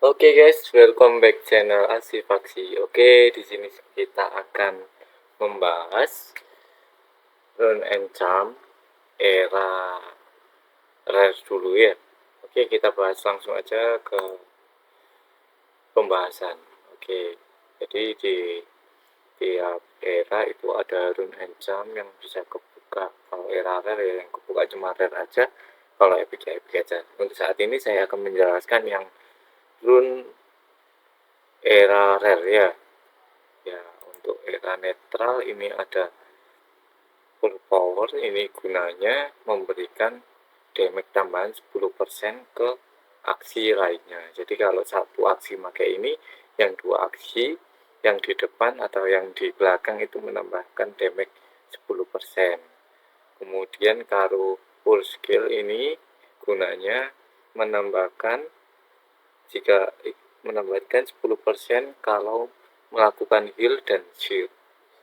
Oke guys, welcome back channel Asifaksi. Oke, di sini kita akan membahas Rune and Charm era rare dulu ya. Oke, kita bahas langsung aja ke pembahasan. Oke, jadi di tiap era itu ada Rune and Charm yang bisa kebuka. Kalau era rare ya yang kebuka cuma rare aja. Kalau epic ya epic aja. Untuk saat ini saya akan menjelaskan yang Rune era rare ya. Ya, untuk era netral ini ada full power, ini gunanya memberikan damage tambahan 10% ke aksi lainnya. Jadi kalau satu aksi pakai ini, yang dua aksi yang di depan atau yang di belakang itu menambahkan damage 10%. Kemudian kalau full skill ini gunanya menambahkan jika menambahkan 10% kalau melakukan heal dan shield.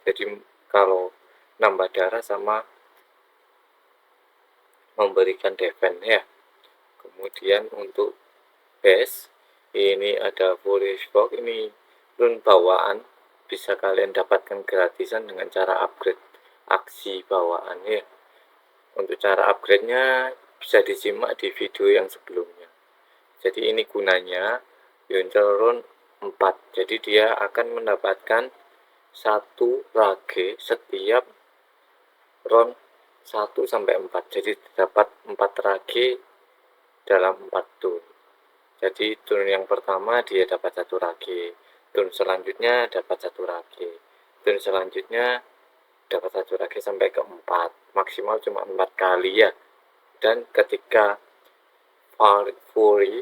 Jadi kalau nambah darah sama memberikan defense ya. Kemudian untuk base ini ada Foolish Fog, ini rune bawaan bisa kalian dapatkan gratisan dengan cara upgrade aksi bawaan ya. Untuk cara upgrade-nya bisa disimak di video yang sebelumnya. Jadi ini gunanya Yontel Rune 4. Jadi dia akan mendapatkan satu rage setiap round 1 sampai 4. Jadi dapat 4 rage dalam 4 turn. Jadi turn yang pertama dia dapat 1 rage, turn selanjutnya dapat 1 rage, turn selanjutnya dapat 1 rage sampai ke 4. Maksimal cuma 4 kali ya. Dan ketika Fury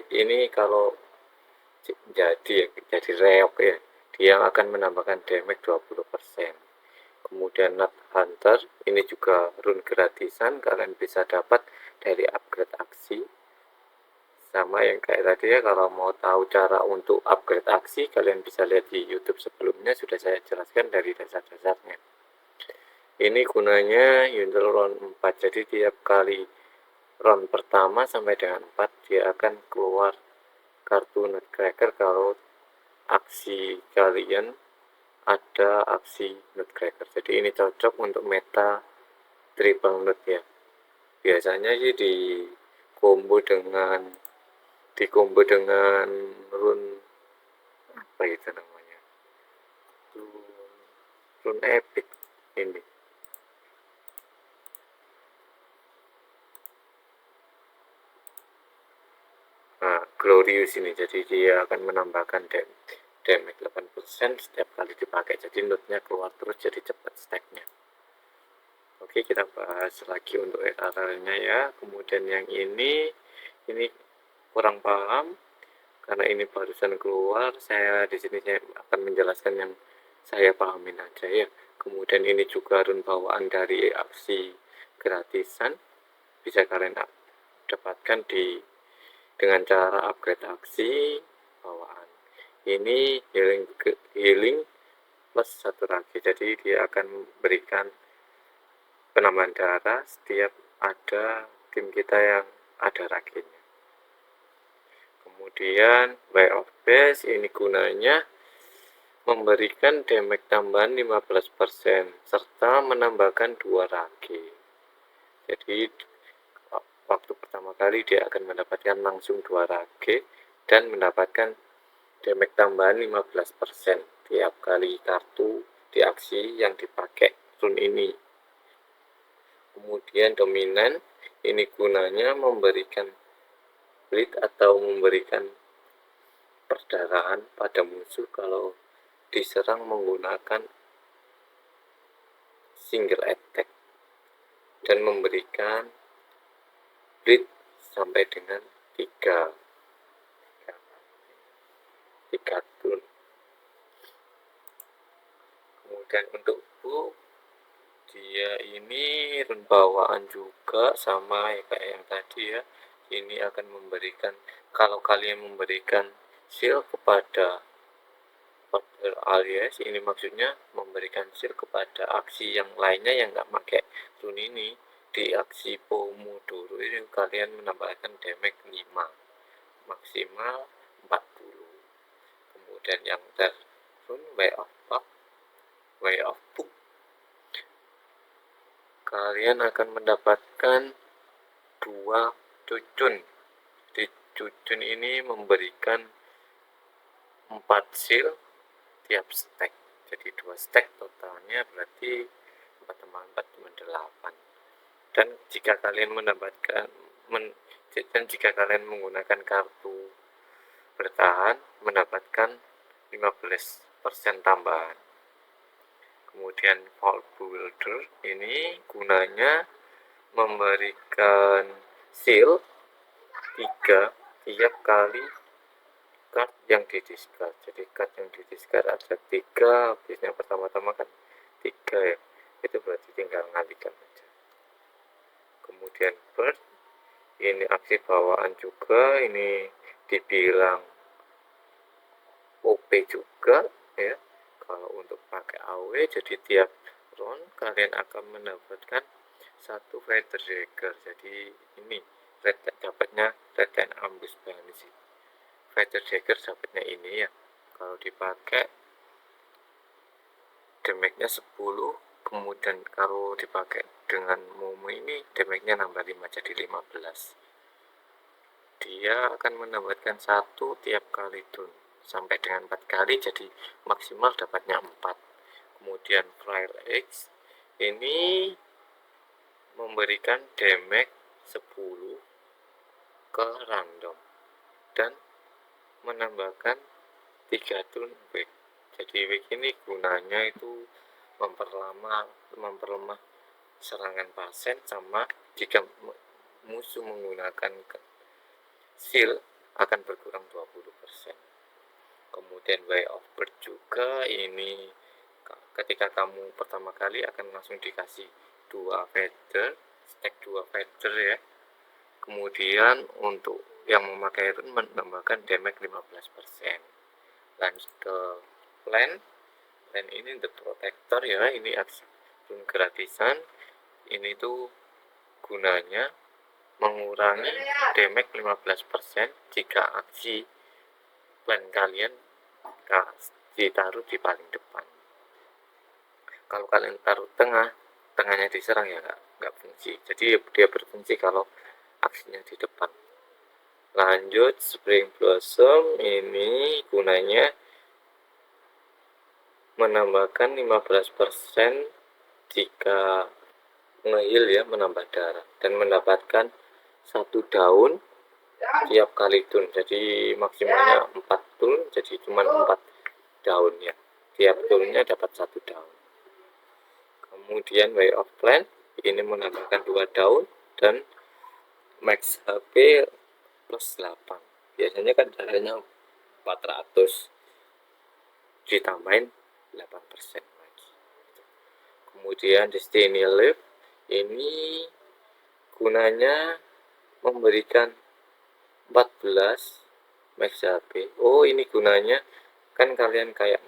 ini kalau jadi reok ya, dia akan menambahkan damage 20%. Kemudian Nut Hunter ini juga rune gratisan, kalian bisa dapat dari upgrade aksi. Sama yang kayak tadi ya, kalau mau tahu cara untuk upgrade aksi kalian bisa lihat di YouTube sebelumnya, sudah saya jelaskan dari dasar-dasarnya. Ini gunanya Yundle round 4, jadi tiap kali round pertama sampai dengan 4 dia akan keluar kartu Nutcracker kalau aksi kalian ada aksi Nutcracker. Jadi ini cocok untuk meta triple nut ya. Biasanya sih di combo dengan rune apa itu namanya, rune epic ini. Nah, Glorious ini, jadi dia akan menambahkan damage 8% setiap kali dipakai, jadi nutnya keluar terus, jadi cepat stacknya. Oke, kita bahas lagi untuk era-nya ya. Kemudian yang ini kurang paham karena ini barusan keluar. Saya di sini saya akan menjelaskan yang saya pahamin aja ya. Kemudian ini juga rune bawaan dari aksi gratisan, bisa kalian dapatkan dengan cara upgrade aksi bawaan. Ini healing plus 1 rage, jadi dia akan memberikan penambahan darah setiap ada tim kita yang ada ragenya. Kemudian Way of Base ini gunanya memberikan damage tambahan 15% serta menambahkan 2 rage. Jadi waktu pertama kali dia akan mendapatkan langsung 2 rage dan mendapatkan damage tambahan 15% tiap kali kartu di aksi yang dipakai rune ini. Kemudian dominan ini gunanya memberikan bleed atau memberikan perdarahan pada musuh kalau diserang menggunakan single attack dan memberikan bleed sampai dengan 3 turn. Kemudian untuk bow dia ini rune bawaan juga sama ya kayak yang tadi ya. Ini akan memberikan, kalau kalian memberikan shield kepada order alias, ini maksudnya memberikan shield kepada aksi yang lainnya yang nggak pakai rune ini. Di aksi Pomodoro ini kalian menambahkan damage 5 maksimal 40. Kemudian yang turun way of up, way of book, kalian akan mendapatkan 2 cucun. Di cucun ini memberikan 4 seal tiap stack, jadi 2 stack totalnya berarti 4 tambah 4 cuma 8. Dan jika kalian jika kalian menggunakan kartu bertahan mendapatkan 15% tambahan. Kemudian Vault Builder ini gunanya memberikan seal 3 tiap kali card yang di-discard. Jadi card yang di-discard ada 3, biasanya pertama-tama kan 3 ya, itu berarti tinggal ngalihkan aja. Kemudian bird, ini aksi bawaan juga, ini dibilang OP juga ya. Kalau untuk pakai AW, jadi tiap round kalian akan mendapatkan 1 Feather Dagger. Jadi ini dapatnya Red and Ambush Banished. Feather Dagger dapatnya ini ya. Kalau dipakai damage-nya 10, kemudian kalau dipakai dengan Momo ini damage-nya nambah 5 jadi 15. Dia akan mendapatkan 1 tiap kali turn sampai dengan 4 kali, jadi maksimal dapatnya 4. Kemudian Flyer X ini memberikan damage 10 ke random dan menambahkan 3 turn wake. Jadi wake ini gunanya itu memperlemah serangan pasien, sama jika musuh menggunakan seal akan berkurang 20%. Kemudian Way of Bird juga, ini ketika kamu pertama kali akan langsung dikasih 2 feather, stack 2 feather ya. Kemudian untuk yang memakai rune menambahkan damage 15%. Lanjut ke plan ini The Protector ya, ini aksi rune gratisan. Ini tuh gunanya mengurangi damage 15% jika aksi plan kalian ditaruh di paling depan. Kalau kalian taruh tengahnya diserang ya nggak fungsi. Jadi dia berfungsi kalau aksinya di depan. Lanjut Spring Blossom, ini gunanya menambahkan 15% jika nge-heal ya, menambah darah, dan mendapatkan 1 daun tiap kali turn. Jadi maksimalnya 4 turn, jadi cuma 4 daun ya. Tiap turnnya dapat 1 daun. Kemudian Way of Plan ini menambahkan 2 daun dan max HP plus 8. Biasanya kan darahnya 400, ditambahin 8% lagi. Kemudian Destiny Leaf ini gunanya memberikan 14 max HP. Oh, ini gunanya kan kalian kayak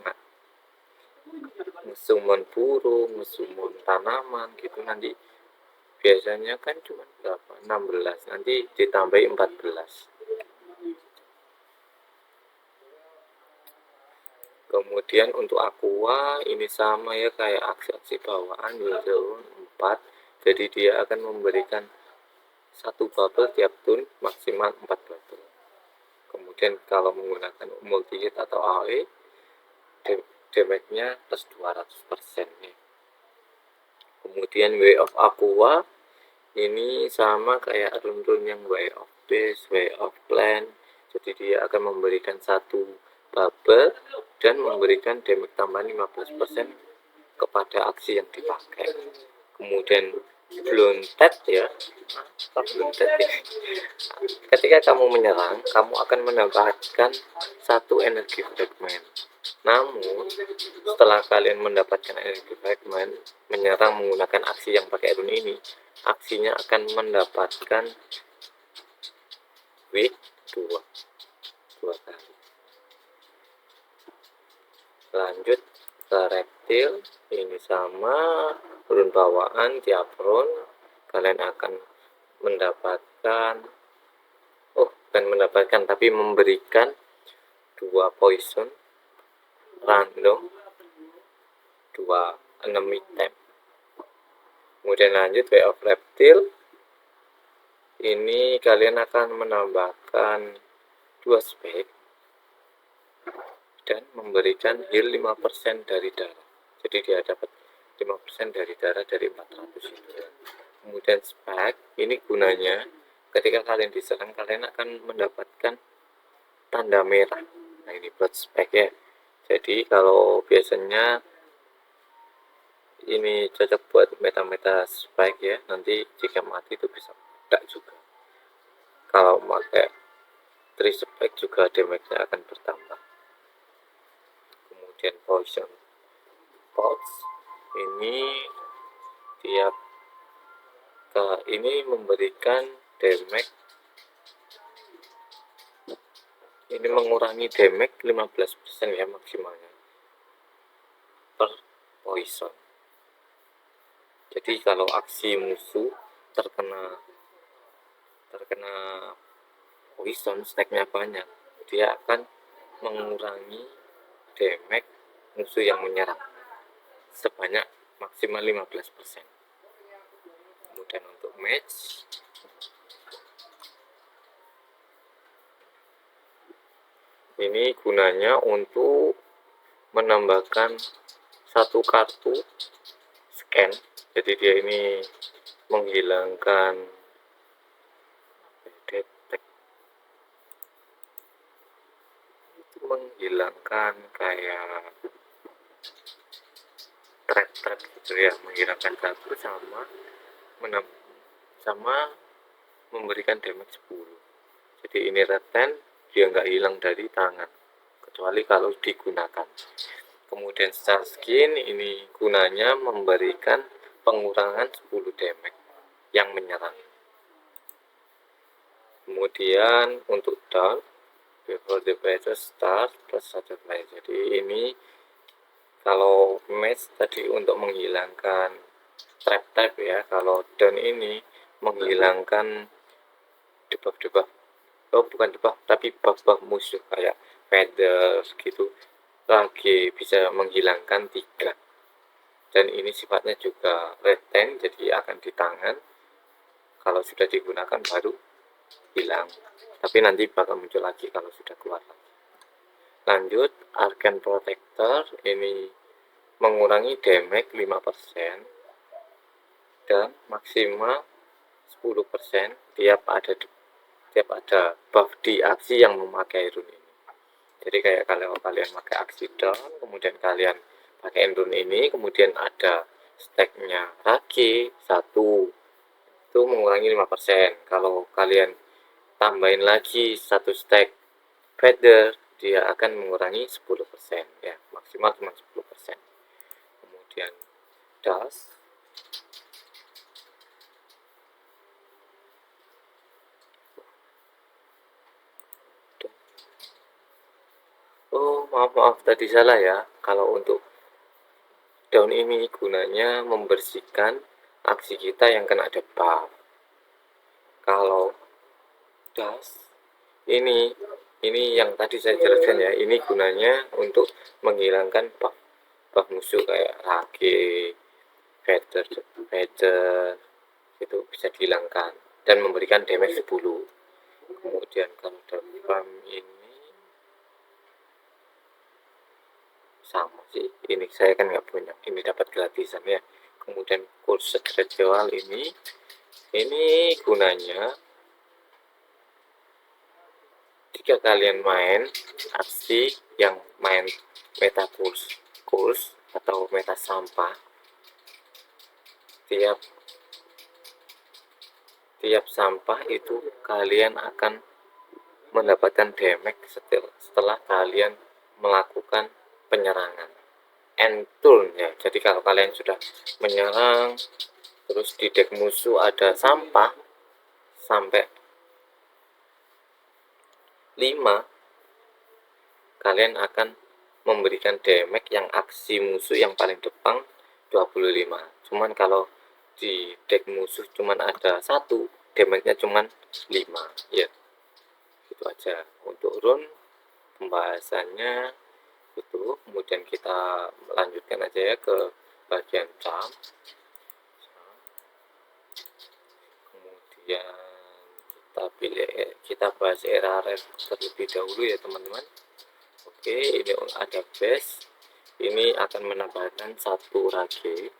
ngesummon burung, ngesummon tanaman gitu, nanti biasanya kan cuma berapa, 16, nanti ditambahin 14. Kemudian untuk Aqua ini sama ya, kayak aksi-aksi bawaan level 4, jadi dia akan memberikan 1 bubble tiap turn, maksimal 4 bubble. Kemudian kalau menggunakan multi hit atau AoE, damage-nya plus 200% nih. Kemudian Way of Aqua ini sama kayak rune-rune yang Way of Base, Way of Plan, jadi dia akan memberikan 1 bubble dan memberikan damage tambahan 15% kepada aksi yang dipakai. Kemudian Blunted ya, Blunted ya. Ketika kamu menyerang, kamu akan mendapatkan 1 energi fragment. Namun setelah kalian mendapatkan energi fragment, menyerang menggunakan aksi yang pakai rune ini, aksinya akan mendapatkan weak 2 kali. Lanjut ke reptil, ini sama rune bawaan, tiap rune kalian akan mendapatkan tapi memberikan 2 poison, random, 2 enemy type. Kemudian lanjut Way of Reptile. Ini kalian akan menambahkan 2 spek dan memberikan heal 5% dari darah. Jadi dia dapat 5% dari darah dari 400 itu. Kemudian spek ini gunanya ketika kalian diserang, kalian akan mendapatkan tanda merah. Nah, ini buat spek ya. Jadi kalau biasanya ini cocok buat meta-meta spike ya, nanti jika mati itu bisa meledak juga. Kalau pakai 3 spike juga damage-nya akan bertambah. Kemudian poison pots ini tiap ini memberikan damage, ini mengurangi damage 15% ya maksimalnya per poison. Jadi kalau aksi musuh terkena poison, stacknya banyak, dia akan mengurangi damage musuh yang menyerang sebanyak maksimal 15%. Kemudian untuk match, ini gunanya untuk menambahkan satu kartu scan. Jadi dia ini menghilangkan kayak thread gitu ya, menghilangkan kartu sama memberikan damage 10. Jadi ini retain, dia nggak hilang dari tangan kecuali kalau digunakan. Kemudian star skin ini gunanya memberikan pengurangan 10 damage yang menyerang. Kemudian untuk down, before the battle start plus 1 play. Jadi ini kalau match tadi untuk menghilangkan trap type ya, kalau down ini menghilangkan debuff, bukan debuff tapi buff musuh kayak feather gitu, lagi bisa menghilangkan 3. Dan ini sifatnya juga retain, jadi akan di tangan, kalau sudah digunakan baru hilang, tapi nanti bakal muncul lagi kalau sudah keluar lagi. Lanjut, Arcane Protector ini mengurangi damage 5% dan maksimal 10% tiap ada buff di aksi yang memakai rune ini. Jadi kayak kalau kalian pakai aksi down, kemudian kalian pakai rune ini, kemudian ada stacknya rage 1, itu mengurangi 5%. Kalau kalian tambahin lagi 1 stack feather, dia akan mengurangi 10% ya, maksimal cuma 10%. Kemudian dust, maaf tadi salah ya. Kalau untuk down ini gunanya membersihkan aksi kita yang kena debuff. Kalau dust ini yang tadi saya jelaskan ya, ini gunanya untuk menghilangkan buff musuh kayak rage, feather itu bisa dihilangkan dan memberikan damage 10. Kemudian kalau debuff ini sama sih, ini saya kan nggak punya, ini dapat gratisan ya. Kemudian Cursed Ritual ini gunanya jika kalian main aksi yang main meta kurs atau meta sampah, tiap sampah itu kalian akan mendapatkan damage setelah kalian melakukan penyerangan end turn ya. Jadi kalau kalian sudah menyerang terus di deck musuh ada sampah sampai 5, kalian akan memberikan damage yang aksi musuh yang paling depan 25. Cuman kalau di deck musuh cuman ada 1, damage-nya cuman 5 ya. Itu aja untuk rune. pembahasannya itu. Kemudian kita melanjutkan aja ya ke bagian jam. Kemudian kita bahas array terlebih dahulu ya teman-teman. Oke, ini ada base, ini akan menambahkan 1 rage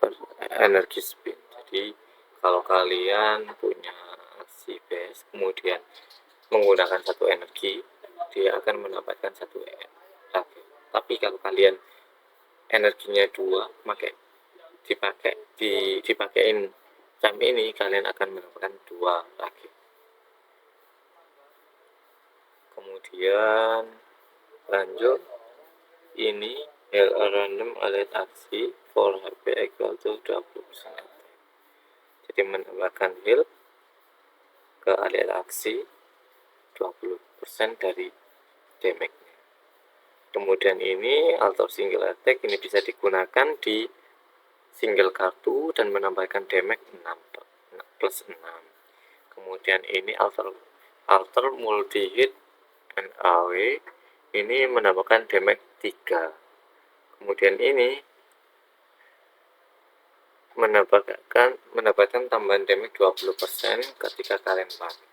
per energi spin. Jadi kalau kalian punya aksi base kemudian menggunakan 1 energi, dia akan mendapatkan 1 rage. Tapi kalau kalian energinya 2, dipakein jam ini, kalian akan mendapatkan 2 rage. Kemudian lanjut, ini random alert aksi for HP equal to 20%. Jadi menambahkan heal ke alert aksi 20% dari damage-nya. Kemudian ini alter single attack, ini bisa digunakan di single kartu dan menambahkan damage 6 + 6. Kemudian ini alter multi hit and AW, ini menambahkan damage 3. Kemudian ini mendapatkan tambahan damage 20% ketika kalian pakai.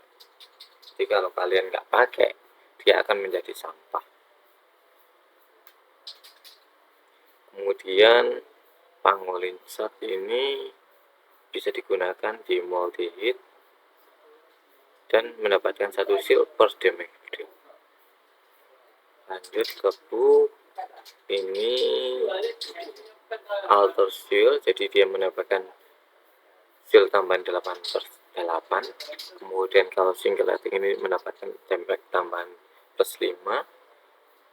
Jadi kalau kalian nggak pakai, dia akan menjadi sampah. Kemudian pangolin shot ini bisa digunakan di multi hit dan mendapatkan 1 shield per damage deal. Lanjut ke book, ini alter shield, jadi dia mendapatkan shield tambahan 8/8. Kemudian kalau single attack ini mendapatkan damage tambahan +5.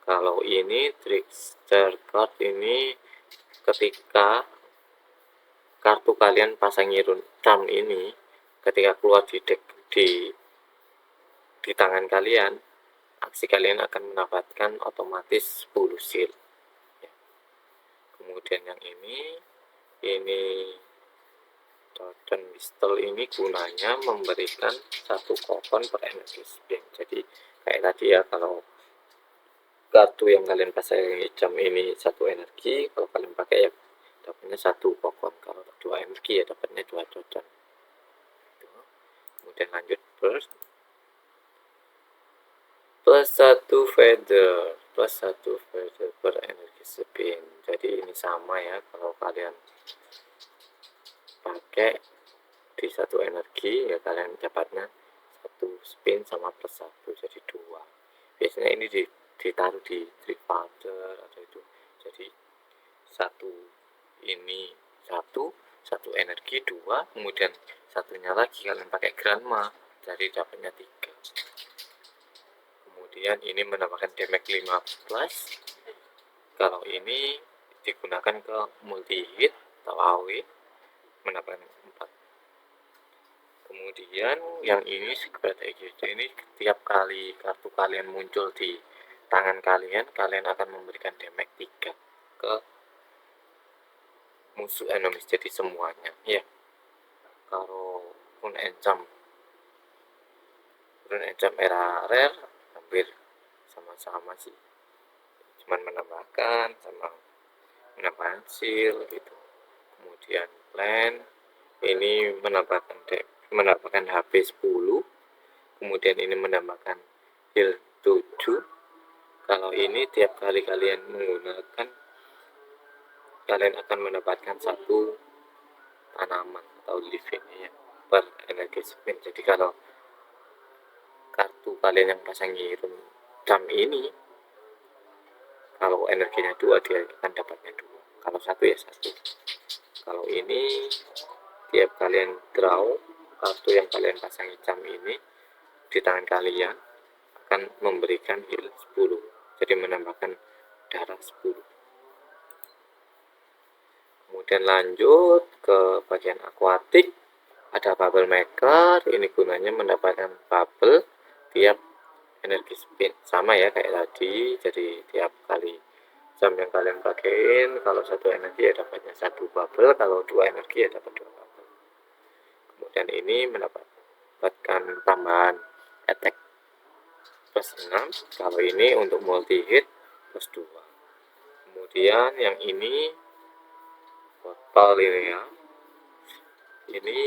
Kalau ini trickster card, ini ketika kartu kalian pasangi charm ini, ketika keluar di deck di tangan kalian, aksi kalian akan mendapatkan otomatis 10 shield. Kemudian yang ini Totem Pistol ini gunanya memberikan 1 kokon per energi spin. Jadi kayak tadi ya, kalau kartu yang kalian pasang jam ini 1 energi, kalau kalian pakai ya dapatnya 1 kokon. Kalau 2 energi ya dapatnya 2 totem. Kemudian lanjut burst, +1 feather, +1 feather per energi spin. Jadi ini sama ya, kalau kalian pakai di 1 energi ya kalian dapatnya 1 spin sama +1, jadi 2. Biasanya ini ditaruh di tripalter atau itu, jadi 1 ini 1 energi 2, kemudian satunya lagi kalian pakai grandma, jadi dapatnya 3. Kemudian ini menambahkan damage 15. Kalau ini digunakan ke multi hit atau AW, menambahkan 4. Kemudian yang ini secret exit, ini setiap kali kartu kalian muncul di tangan kalian akan memberikan damage 3 ke musuh enemies, jadi semuanya ya. Kalau rune encam era rare hampir sama-sama sih, cuman menambahkan sama menambahkan seal gitu. Kemudian plan ini menambahkan HP 10, kemudian ini menambahkan heal 7. Kalau ini tiap kali kalian menggunakan, kalian akan mendapatkan 1 tanaman atau living ya per energi spin. Jadi kalau kartu kalian yang pasangi jam ini, kalau energinya 2 dia akan dapatnya 2, kalau 1 ya 1. Kalau ini tiap kalian draw kartu yang kalian pasangi jam ini di tangan kalian akan memberikan heal 10, jadi menambahkan darah 10. Kemudian lanjut ke bagian akuatik, ada bubble maker, ini gunanya mendapatkan bubble tiap energi spin, sama ya kayak tadi. Jadi tiap kali jam yang kalian pakaiin, kalau 1 energi ya dapatnya 1 bubble, kalau 2 energi ya dapat 2 bubble. Kemudian ini mendapatkan tambahan attack plus 6. Kalau ini untuk multi hit plus 2. Kemudian yang ini total ini ya, ini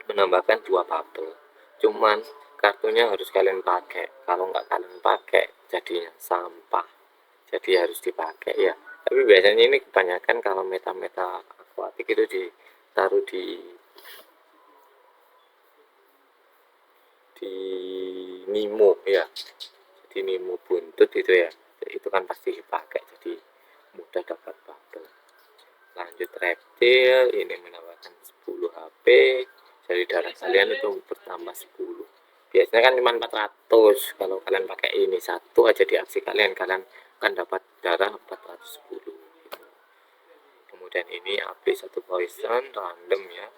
menambahkan 2 bubble, cuman kartunya harus kalian pakai. Kalau nggak kalian pakai jadinya sampah, jadi harus dipakai ya. Tapi biasanya ini kebanyakan kalau meta-meta akuatik itu ditaruh di Nemo ya, jadi Nemo buntut itu ya, itu kan pasti dipakai, jadi mudah dapat bubble. Lanjut reptil, ini menambahkan 10 HP, jadi darah kalian itu bertambah 10. Biasanya kan cuma 400, kalau kalian pakai ini satu aja di aksi kalian akan dapat darah 410. Kemudian ini AP 1 poison random ya,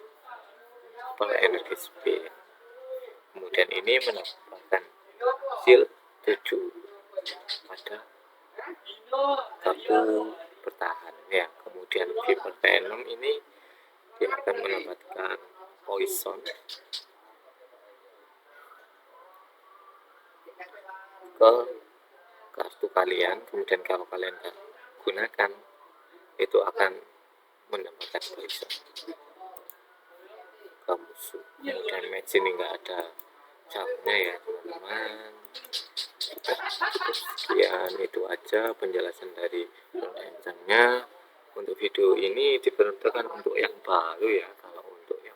per energi spin. Kemudian ini menambahkan shield 7 pada kartu bertahan ya. Kemudian Viper Venom ini dia akan mendapatkan poison ke kartu kalian, kemudian kalau kalian gunakan itu akan mendapatkan poison ke musuh. Kemudian match ini nggak ada jamnya ya teman-teman. Sekian itu aja penjelasan dari encangnya. Untuk video ini diperuntukkan untuk yang baru ya. Kalau untuk yang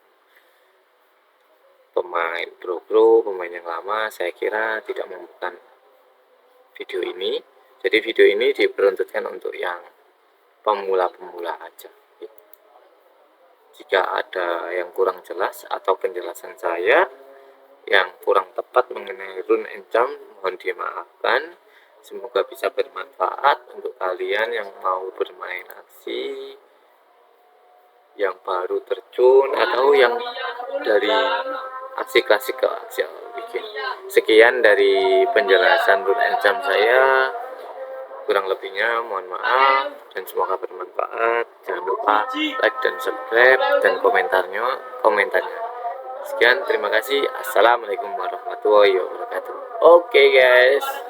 pemain pro, pemain yang lama, saya kira tidak membutuhkan video ini. Jadi video ini diperuntukkan untuk yang pemula-pemula aja. Jika ada yang kurang jelas atau penjelasan saya yang kurang tepat mengenai rune enchant, mohon dimaafkan. Semoga bisa bermanfaat untuk kalian yang mau bermain aksi, yang baru terjun, atau yang dari aksi klasik ke aksi bikin. Sekian dari penjelasan rune enchant saya. Kurang lebihnya mohon maaf dan semoga bermanfaat. Jangan lupa like dan subscribe dan komentarnya. Sekian, terima kasih. Assalamualaikum warahmatullahi wabarakatuh. Oke guys.